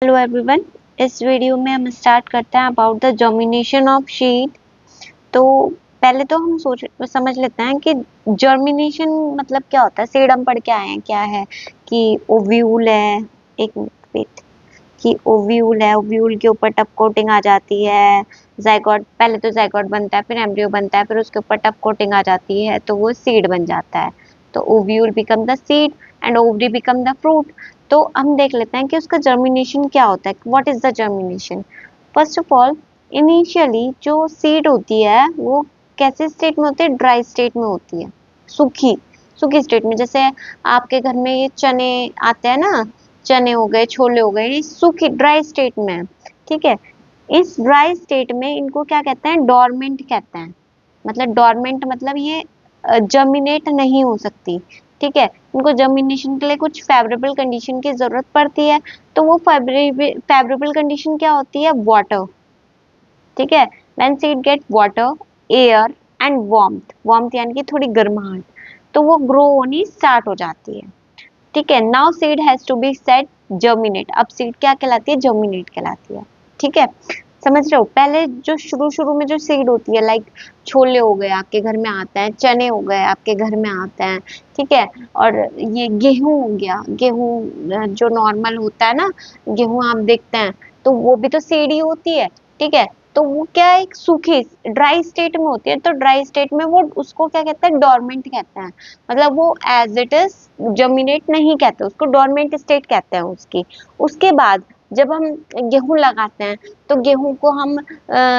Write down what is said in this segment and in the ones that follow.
Hello everyone. इस video में हम स्टार्ट करते हैं about the germination of seed. तो पहले तो हम समझ लेते हैं कि जर्मिनेशन मतलब क्या होता है। सीड हम पढ़ के आए हैं क्या है कि ओव्यूल है। एक मिनट, कि ओव्यूल है, ओव्यूल के ऊपर टप कोटिंग आ जाती है। जाइगोट, पहले तो जाइगोट बनता है, फिर एम्ब्रियो बनता है, फिर उसके ऊपर टप कोटिंग आ जाती है तो वो सीड बन जाता है। तो ovule become the seed and ovary become the fruit. तो हम देख लेते हैं कि उसका जर्मिनेशन क्या होता है। What is the germination? First of all, initially जो सीड होती है वो कैसे स्टेट में होती है? ड्राई स्टेट में होती है, सूखी सूखी स्टेट में। जैसे आपके घर में ये चने आते हैं ना, चने हो गए, छोले हो गए, ये सूखी ड्राई स्टेट में है। ठीक है, इस ड्राई स्टेट में इनको क्या कहते हैं? डोरमेंट कहते हैं। मतलब डोरमेंट मतलब ये जर्मिनेट नहीं हो सकती। ठीक है, इनको जर्मिनेशन के लिए कुछ फेवरेबल कंडीशन की जरूरत पड़ती है। तो वो फेवरेबल कंडीशन क्या होती है? वाटर। ठीक है, when seed get water, air and warmth, warmth यानी कि थोड़ी गर्माहट, तो वो ग्रो होनी स्टार्ट हो जाती है। ठीक है, now seed has to be set germinate. अब सीड क्या कहलाती है? जर्मिनेट कहलाती है। ठीक है, समझ रहे हो? पहले जो शुरू शुरू में जो सीड होती है, लाइक छोले हो गए आपके घर में आता है, चने हो गए आपके घर में आते हैं। ठीक है, और ये गेहूं हो गया, गेहूं जो नॉर्मल होता है ना, गेहूं आप देखते हैं तो वो भी तो सीड ही होती है। ठीक है, तो वो क्या है? एक सूखी ड्राई स्टेट में होती है। तो ड्राई स्टेट में वो उसको क्या कहते हैं? डोरमेंट कहते हैं। मतलब वो एज इट इज जर्मिनेट नहीं कहते, उसको डोरमेंट स्टेट कहते हैं उसकी। उसके बाद जब हम गेहूं लगाते हैं तो गेहूं को हम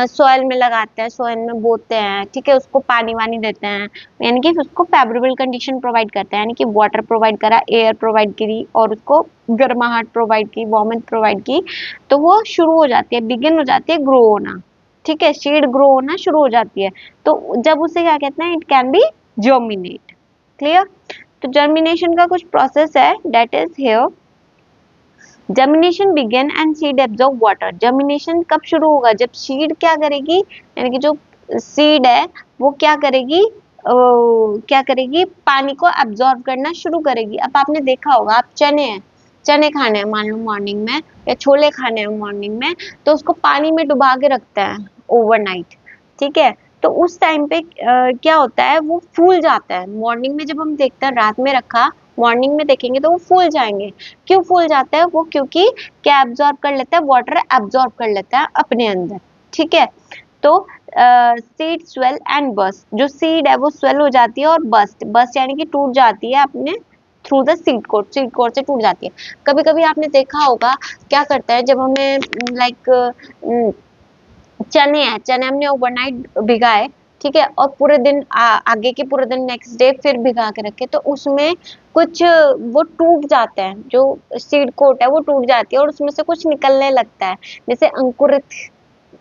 सॉइल में लगाते हैं, सॉइल में बोते हैं। ठीक है, उसको पानी वानी देते हैं, यानी कि उसको फेवरेबल कंडीशन प्रोवाइड करते हैं, यानी कि वाटर प्रोवाइड करा, एयर प्रोवाइड करी और उसको गर्माहट प्रोवाइड की, वार्मथ प्रोवाइड की। तो वो शुरू हो जाती है, बिगिन हो जाती है ग्रो होना। ठीक है, सीड ग्रो होना शुरू हो जाती है। तो जब उसे क्या कहते हैं? It can be germinate. Clear? तो जर्मिनेशन का कुछ प्रोसेस है, that is here. Germination begin and seed absorb water. Germination कब शुरू होगा? जब सीड क्या करेगी, यानी कि जो सीड है वो क्या करेगी? क्या करेगी? पानी को एब्जॉर्ब करना शुरू करेगी। अब आपने देखा होगा, आप चने हैं, चने खाने हैं मान लो मॉर्निंग में, या छोले खाने हैं मॉर्निंग में, तो उसको पानी में डुबा के रखते हैं ओवरनाइट। ठीक है, तो उस टाइम पे क्या होता है? वो फूल जाता है। मॉर्निंग में जब हम देखते हैं, रात में रखा, मॉर्निंग में देखेंगे तो वो फूल जाएंगे। क्यों फूल जाता है वो? क्योंकि क्या एब्जॉर्ब कर लेता है? वाटर एब्जॉर्ब कर लेता है अपने अंदर। ठीक है, तो सीड स्वेल एंड बस्ट। जो सीड है वो स्वेल हो जाती है और बस्ट, बस्ट यानी कि टूट जाती है अपने through the seed coat, seed coat से टूट जाती है। कभी कभी आपने देखा होगा क्या करता है, जब हमें लाइक चने हैं, चने हमने ओवरनाइट भिगाए, ठीक है, और पूरे दिन आगे के पूरे दिन नेक्स्ट डे फिर भिगा के रखे, तो उसमें कुछ वो टूट जाते हैं, जो सीड कोट है वो टूट जाती है और उसमें से कुछ निकलने लगता है। जैसे अंकुरित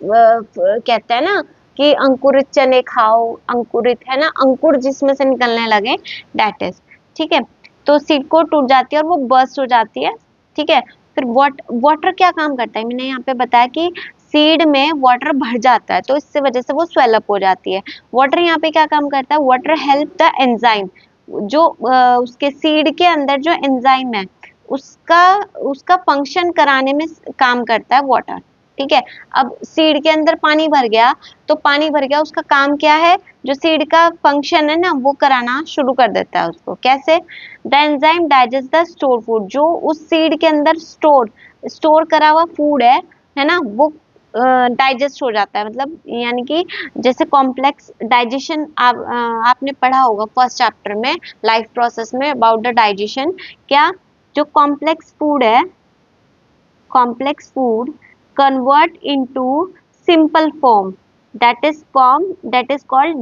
कहते हैं ना कि अंकुरित चने खाओ, अंकुरित है ना, अंकुर जिसमें से निकलने लगे, दैट इज। ठीक है, तो सीड कोट टूट जाती है और वो बर्स्ट हो जाती है। ठीक है, फिर वाटर क्या काम करता है? मैंने यहाँ पे बताया कि सीड में वाटर भर जाता है तो इससे वजह से वो स्वेल अप हो जाती है। वाटर यहाँ पे क्या काम करता है? वाटर हेल्प द एंजाइम, जो उसके सीड के अंदर जो एंजाइम है उसका उसका फंक्शन कराने में काम करता है वाटर। ठीक है, अब सीड के अंदर पानी भर गया, तो पानी भर गया, उसका काम क्या है? जो सीड का फंक्शन है ना वो कराना शुरू कर देता है उसको। कैसे? The enzyme digest the store food. जो उस सीड के अंदर स्टोर स्टोर करा हुआ फूड है ना, वो डाइजेस्ट हो जाता है। मतलब यानी कि जैसे कॉम्प्लेक्स डाइजेशन आपने पढ़ा होगा फर्स्ट चैप्टर में, लाइफ प्रोसेस में, अबाउट द डाइजेशन। क्या? जो कॉम्प्लेक्स फूड है, complex food convert into simple form, that is called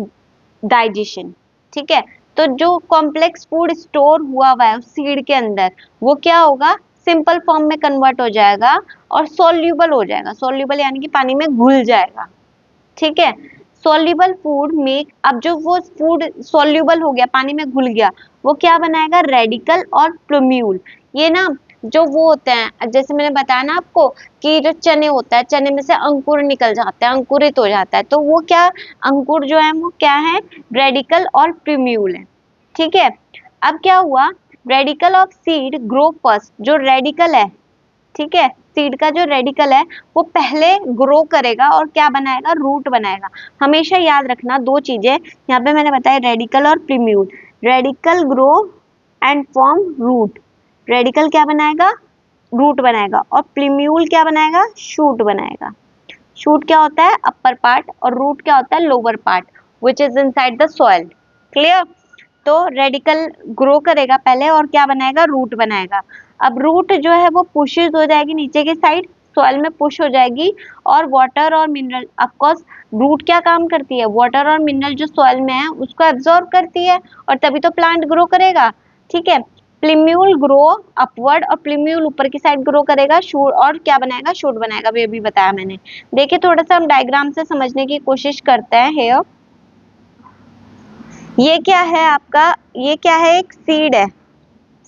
digestion। ठीक है, तो जो कॉम्प्लेक्स फूड स्टोर हुआ हुआ है सीड के अंदर, वो क्या होगा? सिंपल फॉर्म में कन्वर्ट हो जाएगा और सोल्यूबल हो जाएगा। सोल्यूबल यानी कि पानी में घुल जाएगा। ठीक है, सोल्यूबल फूड मेक, अब जो वो फूड सोल्यूबल हो गया, पानी में घुल गया, वो क्या बनाएगा? रेडिकल और प्लूम्यूल। ये ना जो वो होते हैं, जैसे मैंने बताया ना आपको कि जो चने होता है, चने में से अंकुर निकल जाता है, अंकुरित हो जाता है, तो वो क्या, अंकुर जो है वो क्या है? रेडिकल और प्लूम्यूल है। ठीक है, अब क्या हुआ? Radical of seed grow first. जो रेडिकल है, ठीक है, सीड का जो रेडिकल है वो पहले ग्रो करेगा और क्या बनाएगा, रूट बनाएगा। हमेशा याद रखना दो चीजें यहाँ पे मैंने बताया, रेडिकल और plumule. Radical grow and form root. Radical क्या बनाएगा, रूट बनाएगा, और प्रीम्यूल क्या बनाएगा, शूट बनाएगा। शूट क्या होता है, अपर पार्ट, और रूट क्या होता है, lower part which is inside the soil. Clear. तो रेडिकल ग्रो करेगा पहले और क्या बनाएगा, रूट बनाएगा। अब रूट जो है वो पुशेस हो जाएगी नीचे की साइड, सॉइल में पुश हो जाएगी, और वाटर और मिनरल, ऑफ कोर्स रूट क्या काम करती है, वाटर और मिनरल जो सॉइल में है उसको एब्जॉर्ब करती है, और तभी तो प्लांट ग्रो करेगा। ठीक है। प्लीम्यूल ग्रो अपवर्ड, और प्लीम्यूल ऊपर की साइड ग्रो करेगा, शूट, और क्या बनाएगा, शूट बनाएगा, ये भी बताया मैंने। देखिए थोड़ा सा हम डायग्राम से समझने की कोशिश करते हैं। हेयर ये क्या है आपका, ये क्या है, एक सीड है,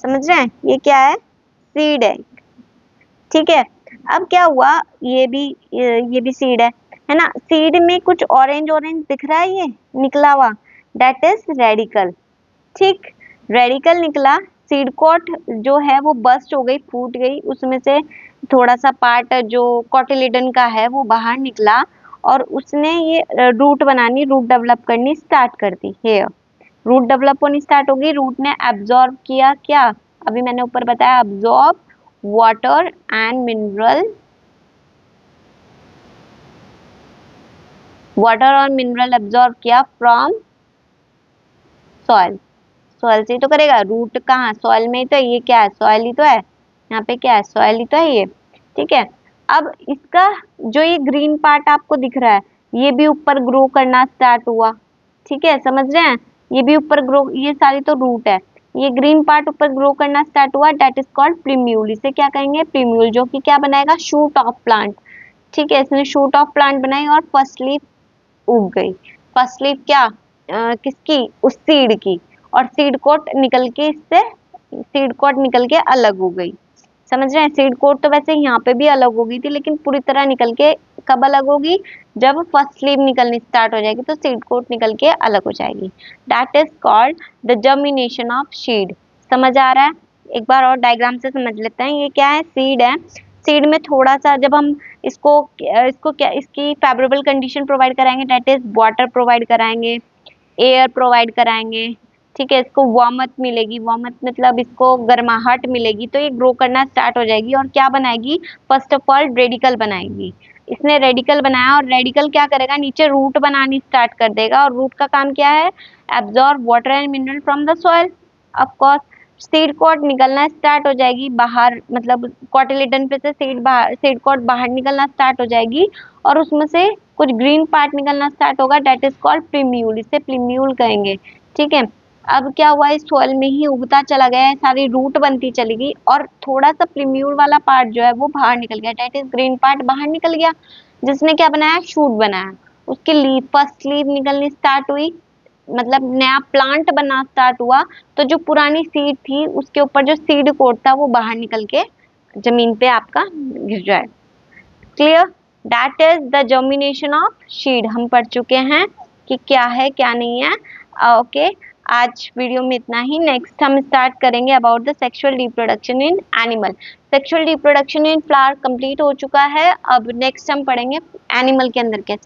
समझ रहे हैं, ये क्या है, सीड है। ठीक है। अब क्या हुआ, ये भी सीड है ना। सीड में कुछ ऑरेंज ऑरेंज दिख रहा है, ये निकला हुआ, दैट इज रेडिकल। ठीक, रेडिकल निकला, सीड कोट जो है वो बस्ट हो गई, फूट गई, उसमें से थोड़ा सा पार्ट जो कॉटिलिडन का है वो बाहर निकला, और उसने ये रूट बनानी, रूट डेवलप करनी स्टार्ट कर दी। हेयर रूट डेवलप होनी स्टार्ट होगी, रूट ने एब्जॉर्ब किया क्या, अभी मैंने ऊपर बताया, absorb water and mineral, water और मिनरल एब्जॉर्ब किया फ्रॉम सॉइल। सॉइल से ही तो करेगा, रूट कहाँ, सॉइल में ही तो है, ये क्या है, सॉइल ही तो है, यहाँ पे क्या है, सॉइल ही तो है ये। ठीक है। अब इसका जो ये ग्रीन पार्ट आपको दिख रहा है, ये भी ऊपर ग्रो करना स्टार्ट हुआ। ठीक है, समझ रहे हैं, ये भी ऊपर ग्रो, ये सारी तो रूट है, ये ग्रीन पार्ट ऊपर ग्रो करना स्टार्ट हुआ, डेट इज कॉल्ड प्रीम्यूल। इसे क्या कहेंगे, प्रीम्यूल, जो कि क्या बनाएगा, शूट ऑफ प्लांट। ठीक है, इसने शूट ऑफ प्लांट बनाई और फर्स्ट लीफ उग गई। फर्स्ट लीफ क्या, किसकी, उस सीड की, और सीड कोट निकल के इससे, सीड कोट निकल के अलग हो गई। समझ रहे हैं, सीड कोट तो वैसे यहाँ पे भी अलग हो गई थी, लेकिन पूरी तरह निकल के कब अलग होगी, जब फर्स्ट लीफ निकलनी स्टार्ट हो जाएगी तो सीड कोट निकल के अलग हो जाएगी। That is called the germination of seed. समझ आ रहा है, एक बार और डायग्राम से समझ लेते हैं। ये क्या है, सीड है। सीड में थोड़ा सा जब हम इसको क्या, इसकी फेवरेबल कंडीशन प्रोवाइड कराएंगे, दैट इज वाटर प्रोवाइड कराएंगे, एयर प्रोवाइड कराएंगे। ठीक है, इसको वार्मथ मिलेगी, वार्मथ मतलब इसको गर्माहट मिलेगी, तो ये ग्रो करना स्टार्ट हो जाएगी, और क्या बनाएगी, फर्स्ट ऑफ ऑल रेडिकल बनाएगी। इसने रेडिकल बनाया, और रेडिकल क्या करेगा, नीचे रूट बनानी स्टार्ट कर देगा, और रूट का काम क्या है, absorb water and mineral from the soil. Of course seed coat निकलना स्टार्ट हो जाएगी बाहर, मतलब कॉटिलिडन पे से सीड कोट बाहर निकलना स्टार्ट हो जाएगी, और उसमें से कुछ ग्रीन पार्ट निकलना स्टार्ट होगा, डेट इज कॉल्ड प्रीम्यूल। इसे प्रीम्यूल कहेंगे। ठीक है। अब क्या हुआ, इस सॉइल में ही उगता चला गया है, सारी रूट बनती चली गई, और थोड़ा सा प्रीम्यूल वाला पार्ट जो है वो बाहर निकल गया, डेट इज ग्रीन पार्ट बाहर निकल गया, जिसने क्या बनाया, शूट बनाया। उसकी लीफ, फर्स्ट लीफ निकलनी स्टार्ट हुई, मतलब नया प्लांट बनना स्टार्ट हुआ, तो जो पुरानी सीड थी उसके ऊपर जो सीड कोट था वो बाहर निकल के जमीन पे आपका गिर जाए। Clear, that is the germination of seed. हम पढ़ चुके हैं कि क्या है क्या नहीं है। ओके, आज वीडियो में इतना ही। नेक्स्ट हम स्टार्ट करेंगे about the sexual reproduction in animal. Sexual reproduction in flower complete हो चुका है, अब नेक्स्ट हम पढ़ेंगे एनिमल के अंदर कैसे